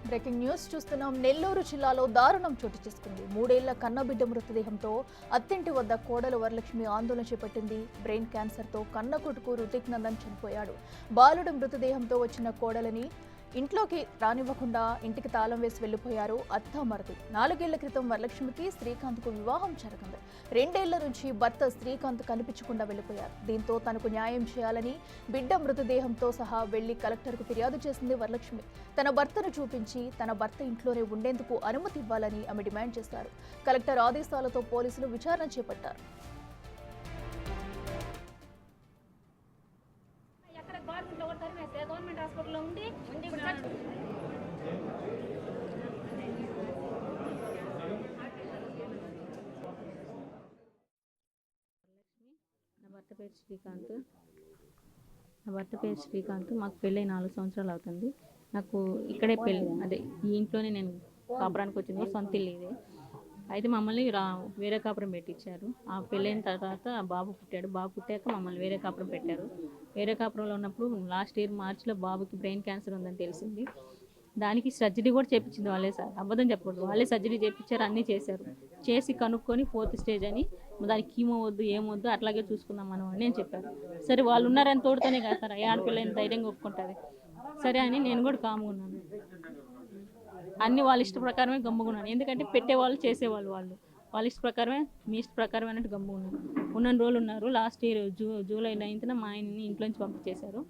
Breaking news చూస్తున్నాం. నెల్లూరు జిల్లాలో దారుణం చోటు చేసుకుంది. 3 ఏళ్ల కన్నబిడ్డ మృతదేహంతో అత్తింటి వద్ద కోడలు వరలక్ష్మి ఆందోళన చేపట్టింది. బ్రెయిన్ క్యాన్సర్తో కన్న కొడుకు రుతిక్ నందన్ చనిపోయాడు. బాలుడు మృతదేహంతో వచ్చిన కోడలని ఇంట్లోకి రానివ్వకుండా ఇంటికి తాళం వేసి వెళ్లిపోయారు అత్త మరిది. 4 ఏళ్ల క్రితం వరలక్ష్మికి శ్రీకాంత్కు వివాహం జరిగింది. 2 ఏళ్ల నుంచి భర్త శ్రీకాంత్ కనిపించకుండా వెళ్లిపోయారు. దీంతో తనకు న్యాయం చేయాలని బిడ్డ మృతదేహంతో సహా వెళ్లి కలెక్టర్కు ఫిర్యాదు చేసింది వరలక్ష్మి. తన భర్తను చూపించి తన భర్త ఇంట్లోనే ఉండేందుకు అనుమతి ఇవ్వాలని ఆమె డిమాండ్ చేశారు. కలెక్టర్ ఆదేశాలతో పోలీసులు విచారణ చేపట్టారు. గవర్నమెంట్ హాస్పిటల్లో ఉండి నా భర్త పేరు శ్రీకాంత్. మాకు పెళ్ళై 4 సంవత్సరాలు అవుతుంది. నాకు ఇక్కడే పెళ్ళి అదే ఈ ఇంట్లోనే నేను కాపురానికి వచ్చింది. సొంత ఇల్లు ఇదే. అయితే మమ్మల్ని వేరే కాపురం పెట్టించారు. ఆ పెళ్ళైన తర్వాత బాబు పుట్టాడు. బాబు పుట్టాక మమ్మల్ని వేరే కాపురం పెట్టారు. వేరే కాపురంలో ఉన్నప్పుడు లాస్ట్ ఇయర్ మార్చిలో బాబుకి బ్రెయిన్ క్యాన్సర్ ఉందని తెలిసింది. దానికి సర్జరీ కూడా చేయించింది వాళ్ళే. సార్ అబద్ధం చెప్పకూడదు, వాళ్ళే సర్జరీ చేయించారు, అన్నీ చేశారు. చేసి కనుక్కొని 4th స్టేజ్ అని, దానికి కీమో వద్దు ఏమొద్దు అట్లాగే చూసుకుందాం మనం అని నేను చెప్పాను. సరే వాళ్ళు ఉన్నారని తోడుతోనే కదా సార్ ఆడపిల్ల ధైర్యంగా ఒప్పుకుంటుంది. సరే అని నేను కూడా కాముకున్నాను. అన్ని వాళ్ళ ఇష్ట ప్రకారమే గమ్ముకున్నాను. ఎందుకంటే పెట్టేవాళ్ళు చేసేవాళ్ళు వాళ్ళ ఇష్ట ప్రకారమే మీ ఇష్ట ప్రకారమే అన్నట్టు గమ్ముకున్నాను. ఉన్న రోజులు ఉన్నారు. లాస్ట్ ఇయర్ జూలై 9th మా ఆయన్ని ఇంట్లోంచి పంపించేశారు.